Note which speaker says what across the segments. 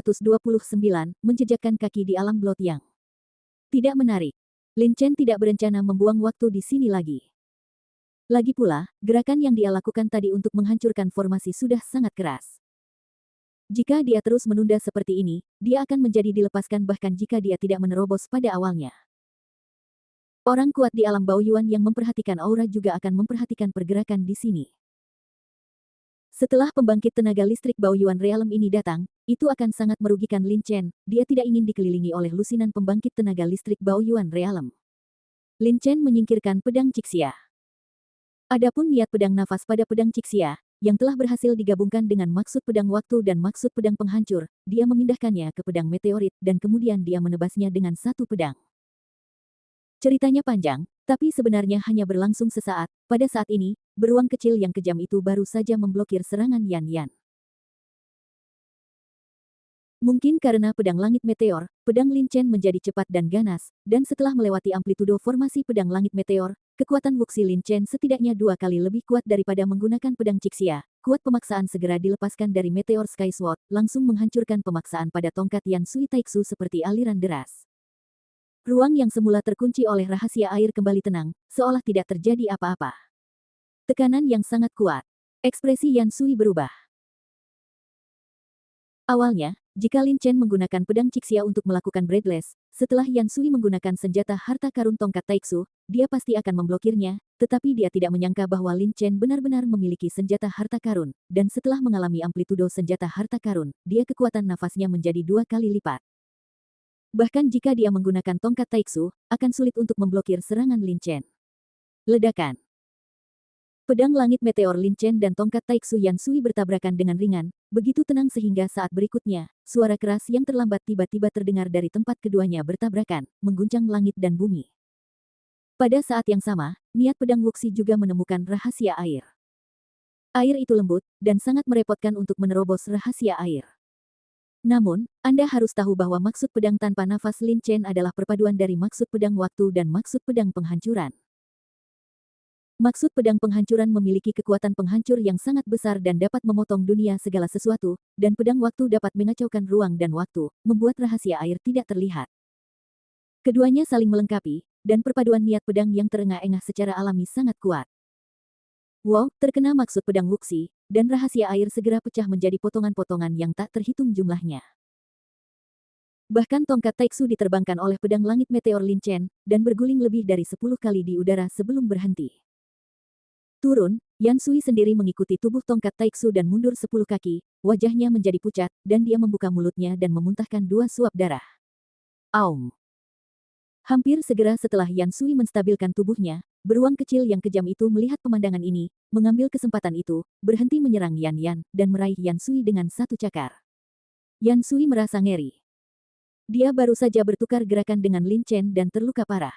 Speaker 1: 129, menjejakkan kaki di alam Blot Yang. Tidak menarik. Lin Chen tidak berencana membuang waktu di sini lagi. Lagi pula, gerakan yang dia lakukan tadi untuk menghancurkan formasi sudah sangat keras. Jika dia terus menunda seperti ini, dia akan menjadi dilepaskan bahkan jika dia tidak menerobos pada awalnya. Orang kuat di alam Baoyuan yang memperhatikan aura juga akan memperhatikan pergerakan di sini. Setelah pembangkit tenaga listrik Baoyuan Realm ini datang, itu akan sangat merugikan Lin Chen. Dia tidak ingin dikelilingi oleh lusinan pembangkit tenaga listrik Baoyuan Realm. Lin Chen menyingkirkan pedang Cixia. Adapun niat pedang nafas pada pedang Cixia, yang telah berhasil digabungkan dengan maksud pedang waktu dan maksud pedang penghancur, dia memindahkannya ke pedang meteorit dan kemudian dia menebasnya dengan satu pedang. Ceritanya panjang, tapi sebenarnya hanya berlangsung sesaat. Pada saat ini, beruang kecil yang kejam itu baru saja memblokir serangan Yan Yan. Mungkin karena pedang langit meteor, pedang Lin Chen menjadi cepat dan ganas, dan setelah melewati amplitudo formasi pedang langit meteor, kekuatan Wuxi Lin Chen setidaknya 2 kali lebih kuat daripada menggunakan pedang Cixia. Kuat pemaksaan segera dilepaskan dari Meteor Sky Sword, langsung menghancurkan pemaksaan pada tongkat Yan Sui Taixu seperti aliran deras. Ruang yang semula terkunci oleh rahasia air kembali tenang, seolah tidak terjadi apa-apa. Tekanan yang sangat kuat. Ekspresi Yan Sui berubah. Awalnya, jika Lin Chen menggunakan pedang Cixia untuk melakukan Breathless, setelah Yan Sui menggunakan senjata harta karun tongkat Taixu, dia pasti akan memblokirnya, tetapi dia tidak menyangka bahwa Lin Chen benar-benar memiliki senjata harta karun, dan setelah mengalami amplitudo senjata harta karun, dia kekuatan nafasnya menjadi 2 kali lipat. Bahkan jika dia menggunakan tongkat Taixu, akan sulit untuk memblokir serangan Lin Chen. Ledakan. Pedang langit meteor Lin Chen dan tongkat Taixu Yan Sui bertabrakan dengan ringan, begitu tenang sehingga saat berikutnya, suara keras yang terlambat tiba-tiba terdengar dari tempat keduanya bertabrakan, mengguncang langit dan bumi. Pada saat yang sama, niat pedang Wuxi juga menemukan rahasia air. Air itu lembut, dan sangat merepotkan untuk menerobos rahasia air. Namun, Anda harus tahu bahwa maksud pedang tanpa nafas Lin Chen adalah perpaduan dari maksud pedang waktu dan maksud pedang penghancuran. Maksud pedang penghancuran memiliki kekuatan penghancur yang sangat besar dan dapat memotong dunia segala sesuatu, dan pedang waktu dapat mengacaukan ruang dan waktu, membuat rahasia air tidak terlihat. Keduanya saling melengkapi, dan perpaduan niat pedang yang terengah-engah secara alami sangat kuat. Wow, terkena maksud pedang Wuxi, dan rahasia air segera pecah menjadi potongan-potongan yang tak terhitung jumlahnya. Bahkan tongkat Taixu diterbangkan oleh pedang langit meteor Lin Chen, dan berguling lebih dari 10 kali di udara sebelum berhenti. Turun, Yan Sui sendiri mengikuti tubuh tongkat Taixu dan mundur 10 kaki, wajahnya menjadi pucat, dan dia membuka mulutnya dan memuntahkan 2 suap darah. Aum. Hampir segera setelah Yan Sui menstabilkan tubuhnya, beruang kecil yang kejam itu melihat pemandangan ini, mengambil kesempatan itu, berhenti menyerang Yan Yan, dan meraih Yan Sui dengan satu cakar. Yan Sui merasa ngeri. Dia baru saja bertukar gerakan dengan Lin Chen dan terluka parah.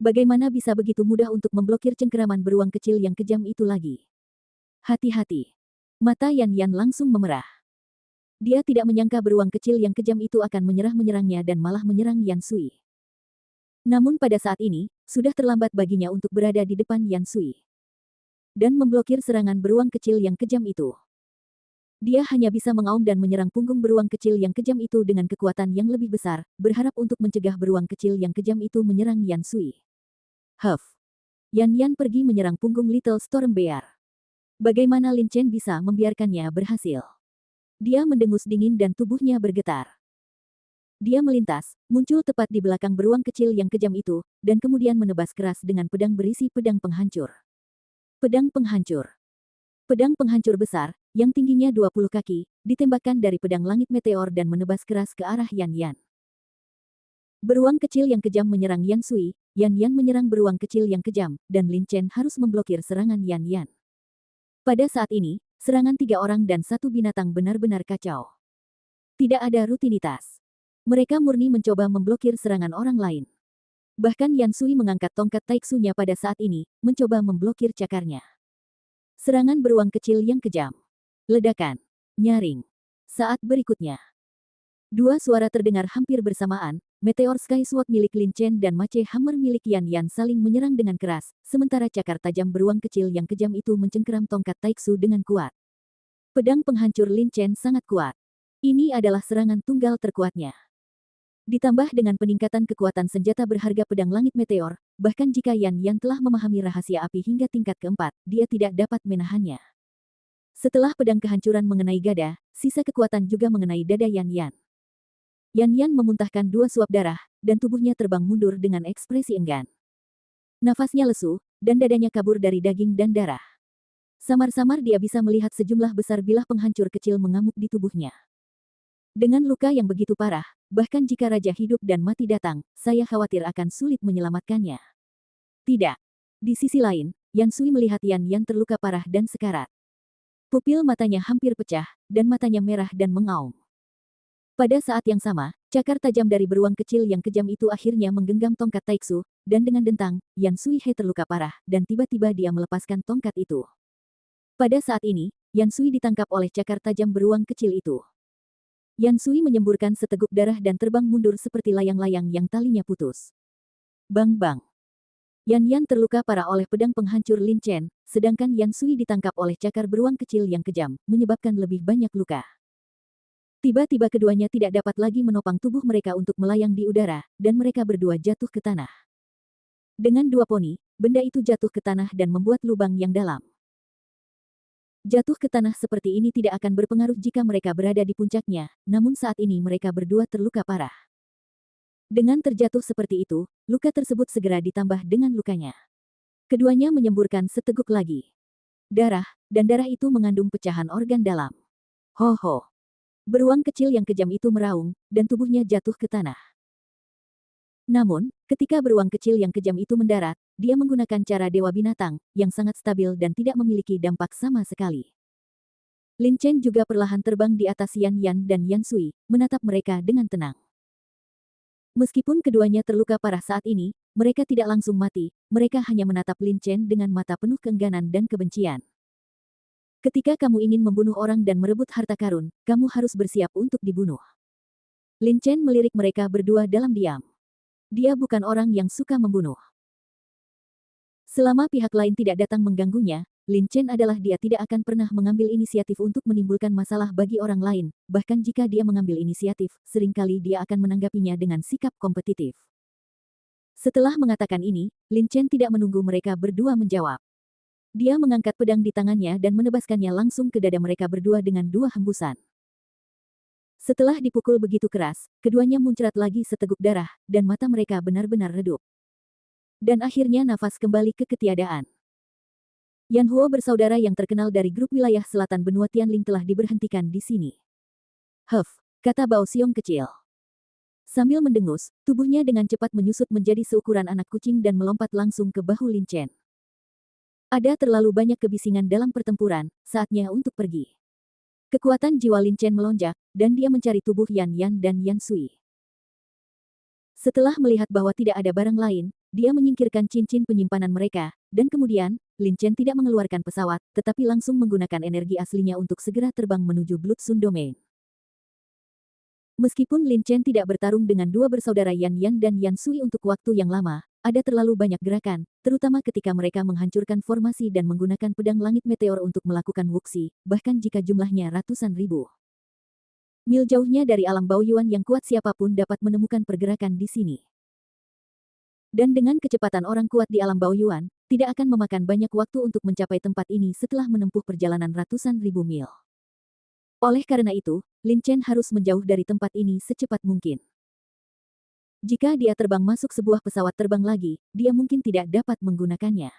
Speaker 1: Bagaimana bisa begitu mudah untuk memblokir cengkeraman beruang kecil yang kejam itu lagi? Hati-hati. Mata Yan Yan langsung memerah. Dia tidak menyangka beruang kecil yang kejam itu akan menyerangnya dan malah menyerang Yan Sui. Namun pada saat ini, sudah terlambat baginya untuk berada di depan Yan Sui dan memblokir serangan beruang kecil yang kejam itu. Dia hanya bisa mengaum dan menyerang punggung beruang kecil yang kejam itu dengan kekuatan yang lebih besar, berharap untuk mencegah beruang kecil yang kejam itu menyerang Yan Sui. Huff. Yan Yan pergi menyerang punggung Little Storm Bear. Bagaimana Lin Chen bisa membiarkannya berhasil? Dia mendengus dingin dan tubuhnya bergetar. Dia melintas, muncul tepat di belakang beruang kecil yang kejam itu, dan kemudian menebas keras dengan pedang berisi pedang penghancur. Pedang penghancur. Pedang penghancur besar, yang tingginya 20 kaki, ditembakkan dari pedang langit meteor dan menebas keras ke arah Yan Yan. Beruang kecil yang kejam menyerang Yan Sui, Yan Yan menyerang beruang kecil yang kejam, dan Lin Chen harus memblokir serangan Yan Yan. Pada saat ini, serangan 3 orang dan 1 binatang benar-benar kacau. Tidak ada rutinitas. Mereka murni mencoba memblokir serangan orang lain. Bahkan Yan Sui mengangkat tongkat Taixu-nya pada saat ini, mencoba memblokir cakarnya. Serangan beruang kecil yang kejam. Ledakan. Nyaring. Saat berikutnya. 2 suara terdengar hampir bersamaan, Meteor Sky Sword milik Lin Chen dan Mace Hammer milik Yan Yan saling menyerang dengan keras, sementara cakar tajam beruang kecil yang kejam itu mencengkeram tongkat Taixu dengan kuat. Pedang penghancur Lin Chen sangat kuat. Ini adalah serangan tunggal terkuatnya. Ditambah dengan peningkatan kekuatan senjata berharga pedang langit meteor, bahkan jika Yan Yan telah memahami rahasia api hingga tingkat keempat, dia tidak dapat menahannya. Setelah pedang kehancuran mengenai Gada, sisa kekuatan juga mengenai dada Yan Yan. Yan Yan memuntahkan 2 suap darah, dan tubuhnya terbang mundur dengan ekspresi enggan. Nafasnya lesu, dan dadanya kabur dari daging dan darah. Samar-samar dia bisa melihat sejumlah besar bilah penghancur kecil mengamuk di tubuhnya. Dengan luka yang begitu parah, bahkan jika Raja Hidup dan Mati datang, saya khawatir akan sulit menyelamatkannya. Tidak. Di sisi lain, Yan Sui melihat Yan Yan terluka parah dan sekarat. Pupil matanya hampir pecah, dan matanya merah dan mengaum. Pada saat yang sama, cakar tajam dari beruang kecil yang kejam itu akhirnya menggenggam tongkat Taiksu, dan dengan dentang, Yan Sui He terluka parah, dan tiba-tiba dia melepaskan tongkat itu. Pada saat ini, Yan Sui ditangkap oleh cakar tajam beruang kecil itu. Yan Sui menyemburkan seteguk darah dan terbang mundur seperti layang-layang yang talinya putus. Bang-bang. Yan Yan terluka parah oleh pedang penghancur Lin Chen, sedangkan Yan Sui ditangkap oleh cakar beruang kecil yang kejam, menyebabkan lebih banyak luka. Tiba-tiba keduanya tidak dapat lagi menopang tubuh mereka untuk melayang di udara, dan mereka berdua jatuh ke tanah. Dengan 2 poni, benda itu jatuh ke tanah dan membuat lubang yang dalam. Jatuh ke tanah seperti ini tidak akan berpengaruh jika mereka berada di puncaknya, namun saat ini mereka berdua terluka parah. Dengan terjatuh seperti itu, luka tersebut segera ditambah dengan lukanya. Keduanya menyemburkan seteguk lagi. Darah, dan darah itu mengandung pecahan organ dalam. Ho-ho. Beruang kecil yang kejam itu meraung, dan tubuhnya jatuh ke tanah. Namun, ketika beruang kecil yang kejam itu mendarat, dia menggunakan cara dewa binatang, yang sangat stabil dan tidak memiliki dampak sama sekali. Lin Chen juga perlahan terbang di atas Yan Yan dan Yan Sui, menatap mereka dengan tenang. Meskipun keduanya terluka parah saat ini, mereka tidak langsung mati, mereka hanya menatap Lin Chen dengan mata penuh keengganan dan kebencian. Ketika kamu ingin membunuh orang dan merebut harta karun, kamu harus bersiap untuk dibunuh. Lin Chen melirik mereka berdua dalam diam. Dia bukan orang yang suka membunuh. Selama pihak lain tidak datang mengganggunya, Lin Chen adalah dia tidak akan pernah mengambil inisiatif untuk menimbulkan masalah bagi orang lain, bahkan jika dia mengambil inisiatif, seringkali dia akan menanggapinya dengan sikap kompetitif. Setelah mengatakan ini, Lin Chen tidak menunggu mereka berdua menjawab. Dia mengangkat pedang di tangannya dan menebaskannya langsung ke dada mereka berdua dengan 2 hembusan. Setelah dipukul begitu keras, keduanya muncrat lagi seteguk darah, dan mata mereka benar-benar redup. Dan akhirnya nafas kembali ke ketiadaan. Yan Huo bersaudara yang terkenal dari grup wilayah selatan benua Tianling telah diberhentikan di sini. Huff, kata Bao Xiong kecil. Sambil mendengus, tubuhnya dengan cepat menyusut menjadi seukuran anak kucing dan melompat langsung ke bahu Lin Chen. Ada terlalu banyak kebisingan dalam pertempuran, saatnya untuk pergi. Kekuatan jiwa Lin Chen melonjak, dan dia mencari tubuh Yan Yan dan Yan Sui. Setelah melihat bahwa tidak ada barang lain, dia menyingkirkan cincin penyimpanan mereka, dan kemudian, Lin Chen tidak mengeluarkan pesawat, tetapi langsung menggunakan energi aslinya untuk segera terbang menuju Blood Sun Domain. Meskipun Lin Chen tidak bertarung dengan 2 bersaudara Yan Yan dan Yan Sui untuk waktu yang lama, ada terlalu banyak gerakan, terutama ketika mereka menghancurkan formasi dan menggunakan pedang langit meteor untuk melakukan wuxi, bahkan jika jumlahnya ratusan ribu. Mil jauhnya dari alam Baoyuan yang kuat siapapun dapat menemukan pergerakan di sini. Dan dengan kecepatan orang kuat di alam Baoyuan, tidak akan memakan banyak waktu untuk mencapai tempat ini setelah menempuh perjalanan ratusan ribu mil. Oleh karena itu, Lin Chen harus menjauh dari tempat ini secepat mungkin. Jika dia terbang masuk sebuah pesawat terbang lagi, dia mungkin tidak dapat menggunakannya.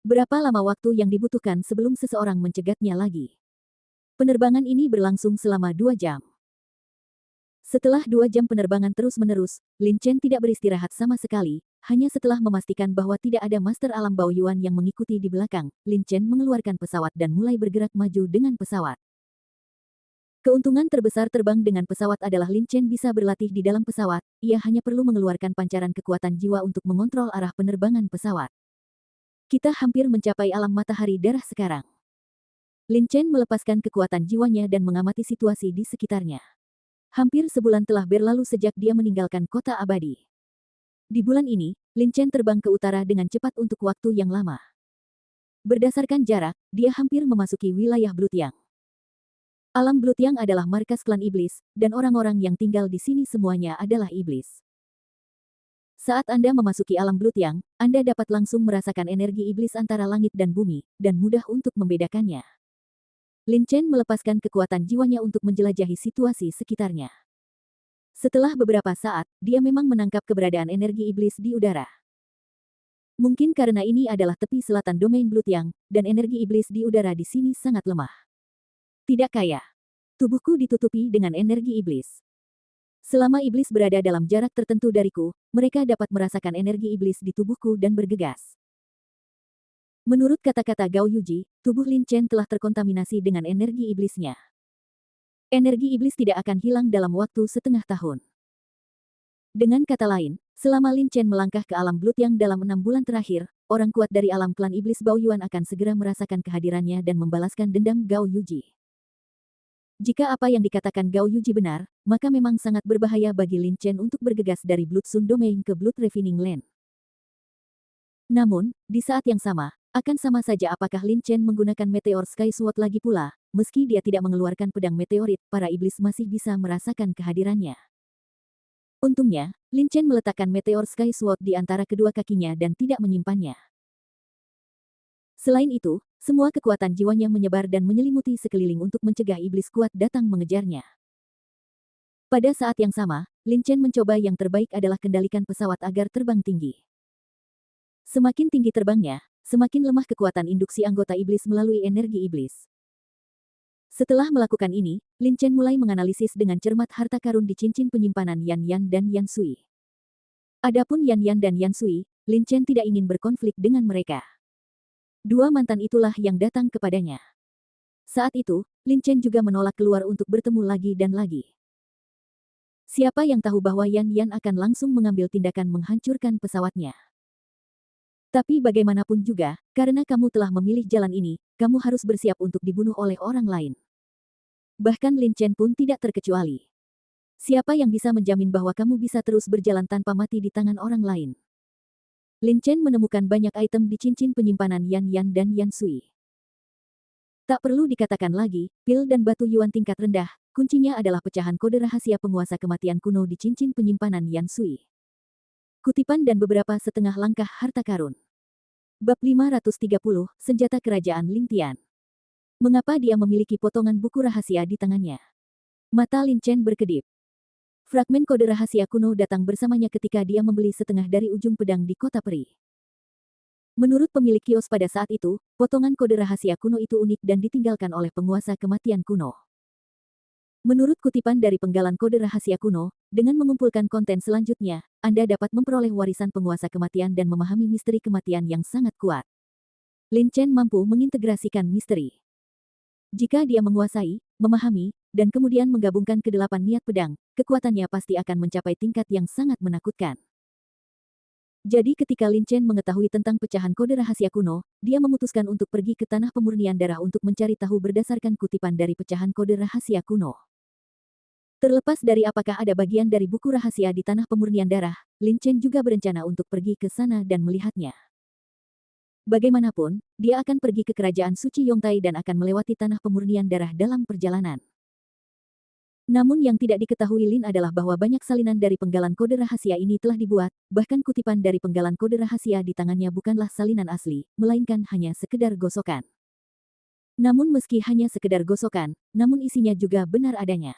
Speaker 1: Berapa lama waktu yang dibutuhkan sebelum seseorang mencegatnya lagi? Penerbangan ini berlangsung selama 2 jam. Setelah 2 jam penerbangan terus-menerus, Lin Chen tidak beristirahat sama sekali, hanya setelah memastikan bahwa tidak ada Master Alam Baoyuan yang mengikuti di belakang, Lin Chen mengeluarkan pesawat dan mulai bergerak maju dengan pesawat. Keuntungan terbesar terbang dengan pesawat adalah Lin Chen bisa berlatih di dalam pesawat, ia hanya perlu mengeluarkan pancaran kekuatan jiwa untuk mengontrol arah penerbangan pesawat. Kita hampir mencapai alam matahari darah sekarang. Lin Chen melepaskan kekuatan jiwanya dan mengamati situasi di sekitarnya. Hampir sebulan telah berlalu sejak dia meninggalkan kota abadi. Di bulan ini, Lin Chen terbang ke utara dengan cepat untuk waktu yang lama. Berdasarkan jarak, dia hampir memasuki wilayah Blutiang. Alam Blutiang adalah markas klan iblis, dan orang-orang yang tinggal di sini semuanya adalah iblis. Saat Anda memasuki alam Blutiang, Anda dapat langsung merasakan energi iblis antara langit dan bumi, dan mudah untuk membedakannya. Lin Chen melepaskan kekuatan jiwanya untuk menjelajahi situasi sekitarnya. Setelah beberapa saat, dia memang menangkap keberadaan energi iblis di udara. Mungkin karena ini adalah tepi selatan domain Blutiang, dan energi iblis di udara di sini sangat lemah. Tidak kaya. Tubuhku ditutupi dengan energi iblis. Selama iblis berada dalam jarak tertentu dariku, mereka dapat merasakan energi iblis di tubuhku dan bergegas. Menurut kata-kata Gao Yuji, tubuh Lin Chen telah terkontaminasi dengan energi iblisnya. Energi iblis tidak akan hilang dalam waktu setengah tahun. Dengan kata lain, selama Lin Chen melangkah ke alam Blutiang dalam 6 bulan terakhir, orang kuat dari alam klan iblis Baoyuan akan segera merasakan kehadirannya dan membalaskan dendam Gao Yuji. Jika apa yang dikatakan Gao Yuji benar, maka memang sangat berbahaya bagi Lin Chen untuk bergegas dari Blood Sun Domain ke Blood Refining Land. Namun, di saat yang sama, akan sama saja apakah Lin Chen menggunakan Meteor Sky Sword lagi pula, meski dia tidak mengeluarkan pedang meteorit, para iblis masih bisa merasakan kehadirannya. Untungnya, Lin Chen meletakkan Meteor Sky Sword di antara kedua kakinya dan tidak menyimpannya. Selain itu, semua kekuatan jiwanya menyebar dan menyelimuti sekeliling untuk mencegah iblis kuat datang mengejarnya. Pada saat yang sama, Lin Chen mencoba yang terbaik adalah kendalikan pesawat agar terbang tinggi. Semakin tinggi terbangnya, semakin lemah kekuatan induksi anggota iblis melalui energi iblis. Setelah melakukan ini, Lin Chen mulai menganalisis dengan cermat harta karun di cincin penyimpanan Yan Yan dan Yan Sui. Adapun Yan Yan dan Yan Sui, Lin Chen tidak ingin berkonflik dengan mereka. Dua mantan itulah yang datang kepadanya. Saat itu, Lin Chen juga menolak keluar untuk bertemu lagi dan lagi. Siapa yang tahu bahwa Yan Yan akan langsung mengambil tindakan menghancurkan pesawatnya. Tapi bagaimanapun juga, karena kamu telah memilih jalan ini, kamu harus bersiap untuk dibunuh oleh orang lain. Bahkan Lin Chen pun tidak terkecuali. Siapa yang bisa menjamin bahwa kamu bisa terus berjalan tanpa mati di tangan orang lain? Lin Chen menemukan banyak item di cincin penyimpanan Yan Yan dan Yan Sui. Tak perlu dikatakan lagi, pil dan batu Yuan tingkat rendah, kuncinya adalah pecahan kode rahasia penguasa kematian kuno di cincin penyimpanan Yan Sui. Kutipan dan beberapa setengah langkah harta karun. Bab 530, Senjata Kerajaan Ling Tian. Mengapa dia memiliki potongan buku rahasia di tangannya? Mata Lin Chen berkedip. Fragmen kode rahasia kuno datang bersamanya ketika dia membeli setengah dari ujung pedang di kota peri. Menurut pemilik kios pada saat itu, potongan kode rahasia kuno itu unik dan ditinggalkan oleh penguasa kematian kuno. Menurut kutipan dari penggalan kode rahasia kuno, dengan mengumpulkan konten selanjutnya, Anda dapat memperoleh warisan penguasa kematian dan memahami misteri kematian yang sangat kuat. Lin Chen mampu mengintegrasikan misteri. Jika dia menguasai, memahami, dan kemudian menggabungkan kedelapan niat pedang, kekuatannya pasti akan mencapai tingkat yang sangat menakutkan. Jadi ketika Lin Chen mengetahui tentang pecahan kode rahasia kuno, dia memutuskan untuk pergi ke tanah pemurnian darah untuk mencari tahu berdasarkan kutipan dari pecahan kode rahasia kuno. Terlepas dari apakah ada bagian dari buku rahasia di tanah pemurnian darah, Lin Chen juga berencana untuk pergi ke sana dan melihatnya. Bagaimanapun, dia akan pergi ke kerajaan suci Yongtai dan akan melewati tanah pemurnian darah dalam perjalanan. Namun yang tidak diketahui Lin adalah bahwa banyak salinan dari penggalan kode rahasia ini telah dibuat, bahkan kutipan dari penggalan kode rahasia di tangannya bukanlah salinan asli, melainkan hanya sekedar gosokan. Namun meski hanya sekedar gosokan, namun isinya juga benar adanya.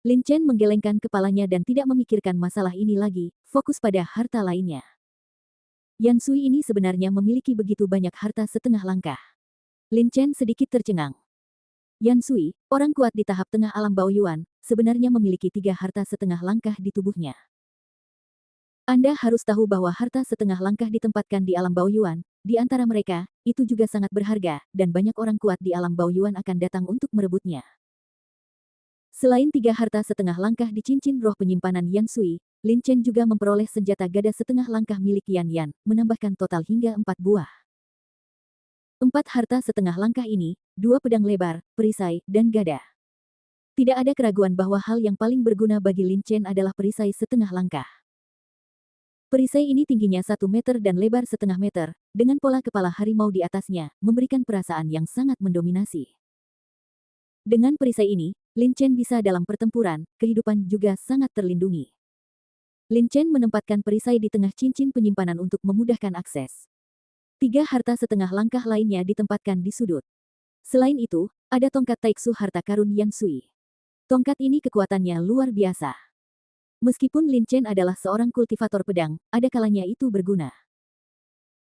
Speaker 1: Lin Chen menggelengkan kepalanya dan tidak memikirkan masalah ini lagi, fokus pada harta lainnya. Yan Sui ini sebenarnya memiliki begitu banyak harta setengah langkah. Lin Chen sedikit tercengang. Yan Sui, orang kuat di tahap tengah alam Baoyuan, sebenarnya memiliki 3 harta setengah langkah di tubuhnya. Anda harus tahu bahwa harta setengah langkah ditempatkan di alam Baoyuan, di antara mereka, itu juga sangat berharga, dan banyak orang kuat di alam Baoyuan akan datang untuk merebutnya. Selain 3 harta setengah langkah di cincin roh penyimpanan Yan Sui, Lin Chen juga memperoleh senjata gada setengah langkah milik Yan Yan, menambahkan total hingga 4 buah. 4 harta setengah langkah ini, 2 pedang lebar, perisai, dan gada. Tidak ada keraguan bahwa hal yang paling berguna bagi Lin Chen adalah perisai setengah langkah. Perisai ini tingginya 1 meter dan lebar setengah meter, dengan pola kepala harimau di atasnya, memberikan perasaan yang sangat mendominasi. Dengan perisai ini, Lin Chen bisa dalam pertempuran, kehidupan juga sangat terlindungi. Lin Chen menempatkan perisai di tengah cincin penyimpanan untuk memudahkan akses. 3 harta setengah langkah lainnya ditempatkan di sudut. Selain itu, ada tongkat Taiksu harta karun Yan Sui. Tongkat ini kekuatannya luar biasa. Meskipun Lin Chen adalah seorang kultivator pedang, ada kalanya itu berguna.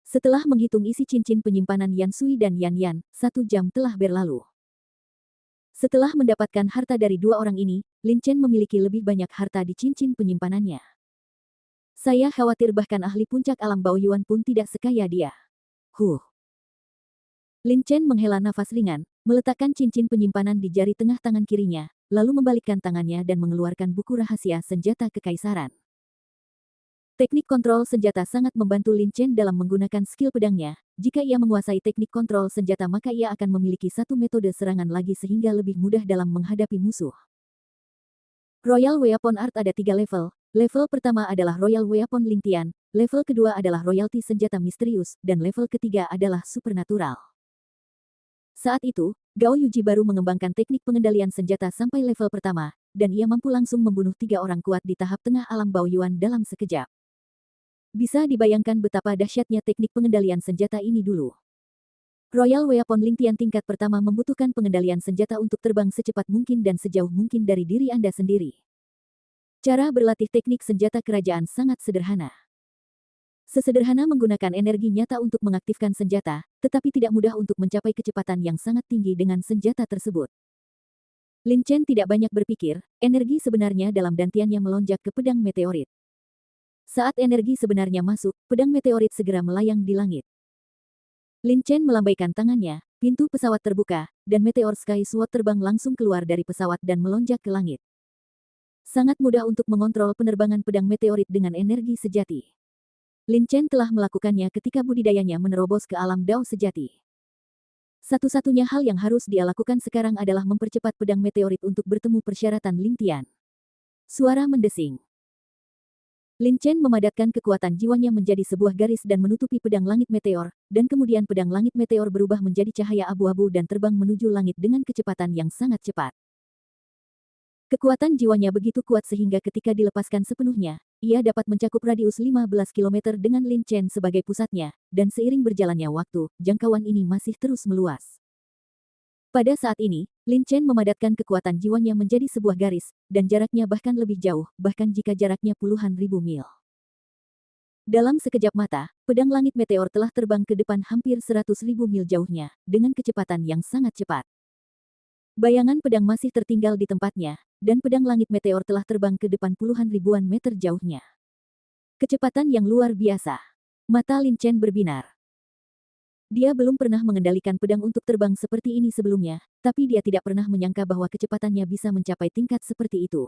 Speaker 1: Setelah menghitung isi cincin penyimpanan Yan Sui dan Yan Yan, 1 jam telah berlalu. Setelah mendapatkan harta dari 2 orang ini, Lin Chen memiliki lebih banyak harta di cincin penyimpanannya. Saya khawatir bahkan ahli puncak alam Baoyuan pun tidak sekaya dia. Lin Chen menghela nafas ringan, meletakkan cincin penyimpanan di jari tengah tangan kirinya, lalu membalikkan tangannya dan mengeluarkan buku rahasia senjata kekaisaran. Teknik kontrol senjata sangat membantu Lin Chen dalam menggunakan skill pedangnya. Jika ia menguasai teknik kontrol senjata maka ia akan memiliki satu metode serangan lagi sehingga lebih mudah dalam menghadapi musuh. Royal Weapon Art ada 3 level. Level pertama adalah Royal Weapon Lingtian, level kedua adalah Royalty Senjata Misterius, dan level ketiga adalah Supernatural. Saat itu, Gao Yuji baru mengembangkan teknik pengendalian senjata sampai level pertama, dan ia mampu langsung membunuh 3 orang kuat di tahap tengah alam Baoyuan dalam sekejap. Bisa dibayangkan betapa dahsyatnya teknik pengendalian senjata ini dulu. Royal Weapon Lingtian tingkat pertama membutuhkan pengendalian senjata untuk terbang secepat mungkin dan sejauh mungkin dari diri Anda sendiri. Cara berlatih teknik senjata kerajaan sangat sederhana. Sesederhana menggunakan energi nyata untuk mengaktifkan senjata, tetapi tidak mudah untuk mencapai kecepatan yang sangat tinggi dengan senjata tersebut. Lin Chen tidak banyak berpikir, energi sebenarnya dalam dantiannya melonjak ke pedang meteorit. Saat energi sebenarnya masuk, pedang meteorit segera melayang di langit. Lin Chen melambaikan tangannya, pintu pesawat terbuka, dan meteor Sky Sword terbang langsung keluar dari pesawat dan melonjak ke langit. Sangat mudah untuk mengontrol penerbangan pedang meteorit dengan energi sejati. Lin Chen telah melakukannya ketika budidayanya menerobos ke alam Dao sejati. Satu-satunya hal yang harus dia lakukan sekarang adalah mempercepat pedang meteorit untuk bertemu persyaratan Lingtian. Suara mendesing. Lin Chen memadatkan kekuatan jiwanya menjadi sebuah garis dan menutupi pedang langit meteor, dan kemudian pedang langit meteor berubah menjadi cahaya abu-abu dan terbang menuju langit dengan kecepatan yang sangat cepat. Kekuatan jiwanya begitu kuat sehingga ketika dilepaskan sepenuhnya, ia dapat mencakup radius 15 km dengan Lin Chen sebagai pusatnya, dan seiring berjalannya waktu, jangkauan ini masih terus meluas. Pada saat ini, Lin Chen memadatkan kekuatan jiwanya menjadi sebuah garis, dan jaraknya bahkan lebih jauh, bahkan jika jaraknya puluhan ribu mil. Dalam sekejap mata, pedang langit meteor telah terbang ke depan hampir 100.000 mil jauhnya, dengan kecepatan yang sangat cepat. Bayangan pedang masih tertinggal di tempatnya, dan pedang langit meteor telah terbang ke depan puluhan ribuan meter jauhnya. Kecepatan yang luar biasa. Mata Lin Chen berbinar. Dia belum pernah mengendalikan pedang untuk terbang seperti ini sebelumnya, tapi dia tidak pernah menyangka bahwa kecepatannya bisa mencapai tingkat seperti itu.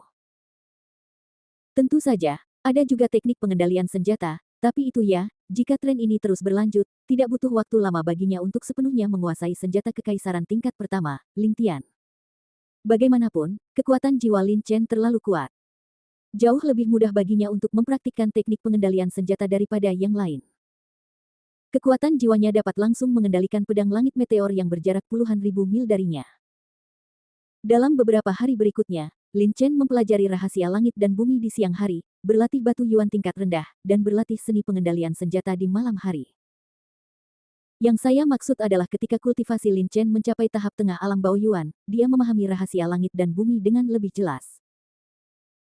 Speaker 1: Tentu saja, ada juga teknik pengendalian senjata, tapi itu ya, jika tren ini terus berlanjut, tidak butuh waktu lama baginya untuk sepenuhnya menguasai senjata kekaisaran tingkat pertama, Lingtian. Bagaimanapun, kekuatan jiwa Lin Chen terlalu kuat. Jauh lebih mudah baginya untuk mempraktikkan teknik pengendalian senjata daripada yang lain. Kekuatan jiwanya dapat langsung mengendalikan pedang langit meteor yang berjarak puluhan ribu mil darinya. Dalam beberapa hari berikutnya, Lin Chen mempelajari rahasia langit dan bumi di siang hari, berlatih batu yuan tingkat rendah, dan berlatih seni pengendalian senjata di malam hari. Yang saya maksud adalah ketika kultivasi Lin Chen mencapai tahap tengah alam Baoyuan, dia memahami rahasia langit dan bumi dengan lebih jelas.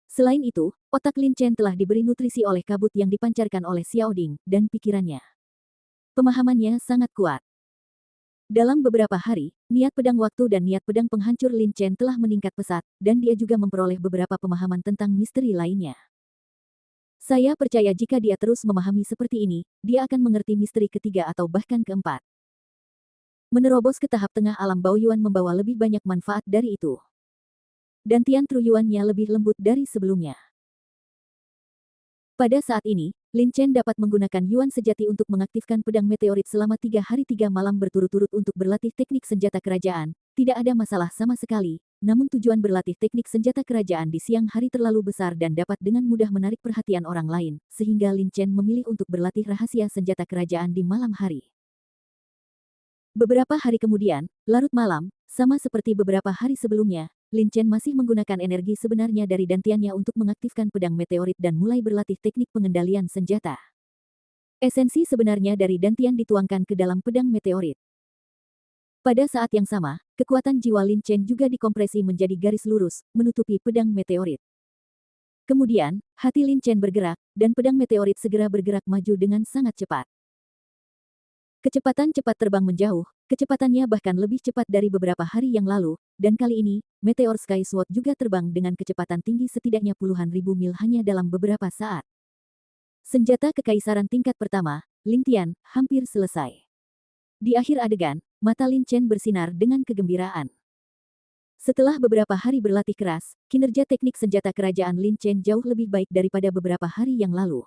Speaker 1: Selain itu, otak Lin Chen telah diberi nutrisi oleh kabut yang dipancarkan oleh Xiao Ding, dan pikirannya. Pemahamannya sangat kuat. Dalam beberapa hari, niat pedang waktu dan niat pedang penghancur Lin Chen telah meningkat pesat, dan dia juga memperoleh beberapa pemahaman tentang misteri lainnya. Saya percaya jika dia terus memahami seperti ini, dia akan mengerti misteri ketiga atau bahkan keempat. Menerobos ke tahap tengah alam Baoyuan membawa lebih banyak manfaat dari itu. Dantian Truyuannya lebih lembut dari sebelumnya. Pada saat ini, Lin Chen dapat menggunakan Yuan sejati untuk mengaktifkan pedang meteorit selama 3 hari 3 malam berturut-turut untuk berlatih teknik senjata kerajaan. Tidak ada masalah sama sekali, namun tujuan berlatih teknik senjata kerajaan di siang hari terlalu besar dan dapat dengan mudah menarik perhatian orang lain, sehingga Lin Chen memilih untuk berlatih rahasia senjata kerajaan di malam hari. Beberapa hari kemudian, larut malam, Sama seperti beberapa hari sebelumnya, Lin Chen masih menggunakan energi sebenarnya dari dantiannya untuk mengaktifkan pedang meteorit dan mulai berlatih teknik pengendalian senjata. Esensi sebenarnya dari dantian dituangkan ke dalam pedang meteorit. Pada saat yang sama, kekuatan jiwa Lin Chen juga dikompresi menjadi garis lurus, menutupi pedang meteorit. Kemudian, hati Lin Chen bergerak, dan pedang meteorit segera bergerak maju dengan sangat cepat. Kecepatan cepat terbang menjauh, kecepatannya bahkan lebih cepat dari beberapa hari yang lalu, dan kali ini, Meteor Sky Sword juga terbang dengan kecepatan tinggi setidaknya puluhan ribu mil hanya dalam beberapa saat. Senjata kekaisaran tingkat pertama, Ling Tian, hampir selesai. Di akhir adegan, mata Lin Chen bersinar dengan kegembiraan. Setelah beberapa hari berlatih keras, kinerja teknik senjata kerajaan Lin Chen jauh lebih baik daripada beberapa hari yang lalu.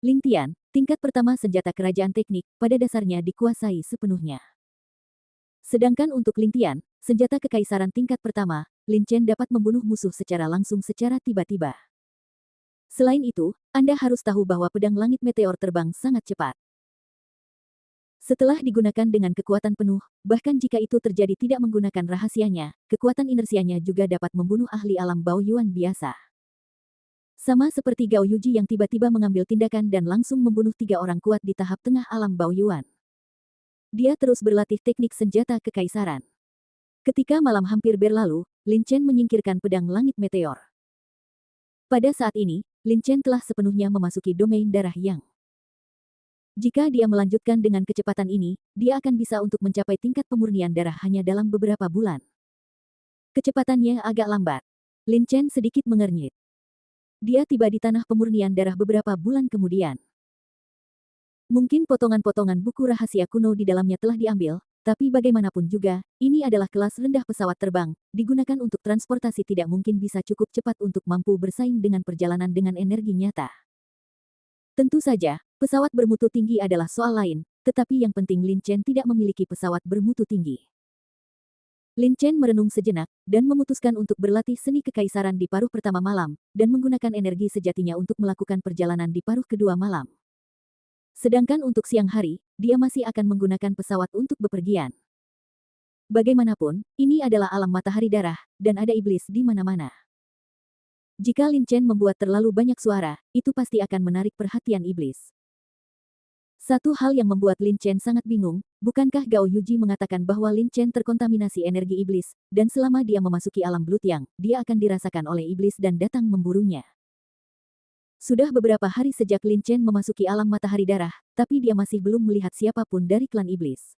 Speaker 1: Ling Tian, tingkat pertama senjata kerajaan teknik, pada dasarnya dikuasai sepenuhnya. Sedangkan untuk Ling Tian, senjata kekaisaran tingkat pertama, Lin Chen dapat membunuh musuh secara langsung secara tiba-tiba. Selain itu, Anda harus tahu bahwa pedang langit meteor terbang sangat cepat. Setelah digunakan dengan kekuatan penuh, bahkan jika itu terjadi tidak menggunakan rahasianya, kekuatan inersianya juga dapat membunuh ahli alam Bao Yuan biasa. Sama seperti Gao Yuji yang tiba-tiba mengambil tindakan dan langsung membunuh 3 orang kuat di tahap tengah alam Bao Yuan. Dia terus berlatih teknik senjata kekaisaran. Ketika malam hampir berlalu, Lin Chen menyingkirkan pedang langit meteor. Pada saat ini, Lin Chen telah sepenuhnya memasuki domain darah yang. Jika dia melanjutkan dengan kecepatan ini, dia akan bisa untuk mencapai tingkat pemurnian darah hanya dalam beberapa bulan. Kecepatannya agak lambat. Lin Chen sedikit mengernyit. Dia tiba di tanah pemurnian darah beberapa bulan kemudian. Mungkin potongan-potongan buku rahasia kuno di dalamnya telah diambil, tapi bagaimanapun juga, ini adalah kelas rendah pesawat terbang, digunakan untuk transportasi tidak mungkin bisa cukup cepat untuk mampu bersaing dengan perjalanan dengan energi nyata. Tentu saja, pesawat bermutu tinggi adalah soal lain, tetapi yang penting Lin Chen tidak memiliki pesawat bermutu tinggi. Lin Chen merenung sejenak, dan memutuskan untuk berlatih seni kekaisaran di paruh pertama malam, dan menggunakan energi sejatinya untuk melakukan perjalanan di paruh kedua malam. Sedangkan untuk siang hari, dia masih akan menggunakan pesawat untuk bepergian. Bagaimanapun, ini adalah alam matahari darah, dan ada iblis di mana-mana. Jika Lin Chen membuat terlalu banyak suara, itu pasti akan menarik perhatian iblis. Satu hal yang membuat Lin Chen sangat bingung, bukankah Gao Yuji mengatakan bahwa Lin Chen terkontaminasi energi iblis, dan selama dia memasuki alam Blood Yang, dia akan dirasakan oleh iblis dan datang memburunya. Sudah beberapa hari sejak Lin Chen memasuki alam matahari darah, tapi dia masih belum melihat siapapun dari klan iblis.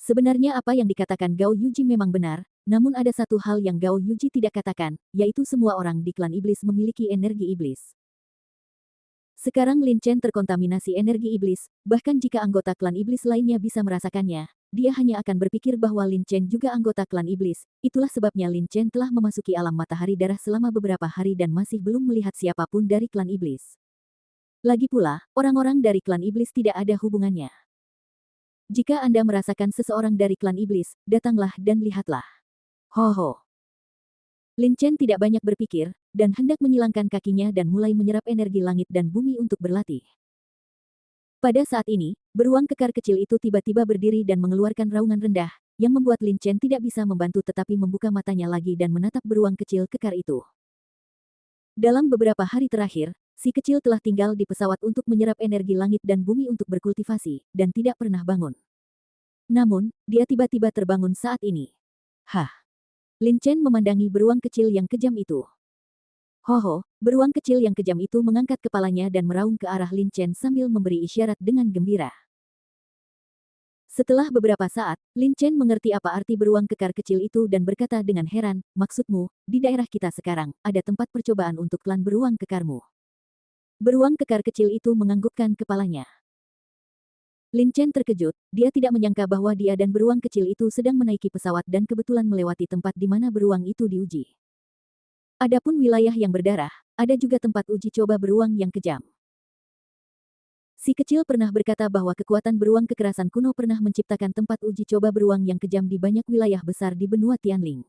Speaker 1: Sebenarnya apa yang dikatakan Gao Yuji memang benar, namun ada satu hal yang Gao Yuji tidak katakan, yaitu semua orang di klan iblis memiliki energi iblis. Sekarang Lin Chen terkontaminasi energi iblis, bahkan jika anggota klan iblis lainnya bisa merasakannya, dia hanya akan berpikir bahwa Lin Chen juga anggota klan iblis. Itulah sebabnya Lin Chen telah memasuki alam matahari darah selama beberapa hari dan masih belum melihat siapapun dari klan iblis. Lagi pula, orang-orang dari klan iblis tidak ada hubungannya. Jika Anda merasakan seseorang dari klan iblis, datanglah dan lihatlah. Ho ho. Lin Chen tidak banyak berpikir, dan hendak menyilangkan kakinya dan mulai menyerap energi langit dan bumi untuk berlatih. Pada saat ini, beruang kekar kecil itu tiba-tiba berdiri dan mengeluarkan raungan rendah, yang membuat Lin Chen tidak bisa membantu tetapi membuka matanya lagi dan menatap beruang kecil kekar itu. Dalam beberapa hari terakhir, si kecil telah tinggal di pesawat untuk menyerap energi langit dan bumi untuk berkultivasi, dan tidak pernah bangun. Namun, dia tiba-tiba terbangun saat ini. Hah! Lin Chen memandangi beruang kecil yang kejam itu. Hoho, beruang kecil yang kejam itu mengangkat kepalanya dan meraung ke arah Lin Chen sambil memberi isyarat dengan gembira. Setelah beberapa saat, Lin Chen mengerti apa arti beruang kekar kecil itu dan berkata dengan heran, maksudmu, di daerah kita sekarang, ada tempat percobaan untuk klan beruang kekarmu. Beruang kekar kecil itu menganggukkan kepalanya. Lin Chen terkejut, dia tidak menyangka bahwa dia dan beruang kecil itu sedang menaiki pesawat dan kebetulan melewati tempat di mana beruang itu diuji. Adapun wilayah yang berdarah, ada juga tempat uji coba beruang yang kejam. Si kecil pernah berkata bahwa kekuatan beruang kekerasan kuno pernah menciptakan tempat uji coba beruang yang kejam di banyak wilayah besar di benua Tianling.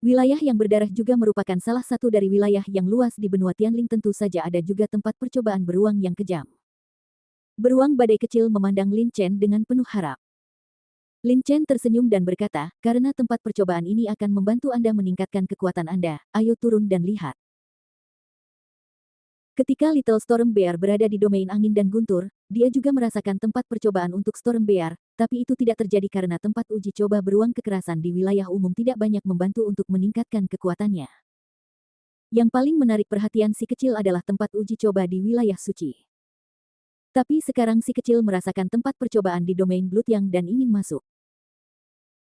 Speaker 1: Wilayah yang berdarah juga merupakan salah satu dari wilayah yang luas di benua Tianling, tentu saja ada juga tempat percobaan beruang yang kejam. Beruang badai kecil memandang Lin Chen dengan penuh harap. Lin Chen tersenyum dan berkata, karena tempat percobaan ini akan membantu Anda meningkatkan kekuatan Anda, ayo turun dan lihat. Ketika Little Storm Bear berada di domain angin dan guntur, dia juga merasakan tempat percobaan untuk Storm Bear, tapi itu tidak terjadi karena tempat uji coba beruang kekerasan di wilayah umum tidak banyak membantu untuk meningkatkan kekuatannya. Yang paling menarik perhatian si kecil adalah tempat uji coba di wilayah suci. Tapi sekarang si kecil merasakan tempat percobaan di domain Bloodyoung dan ingin masuk.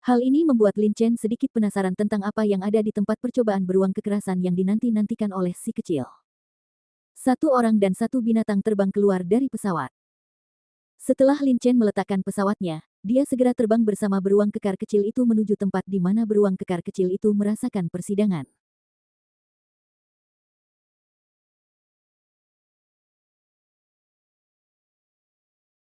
Speaker 1: Hal ini membuat Lin Chen sedikit penasaran tentang apa yang ada di tempat percobaan beruang kekerasan yang dinanti-nantikan oleh si kecil. Satu orang dan satu binatang terbang keluar dari pesawat. Setelah Lin Chen meletakkan pesawatnya, dia segera terbang bersama beruang kekar kecil itu menuju tempat di mana beruang kekar kecil itu merasakan persidangan.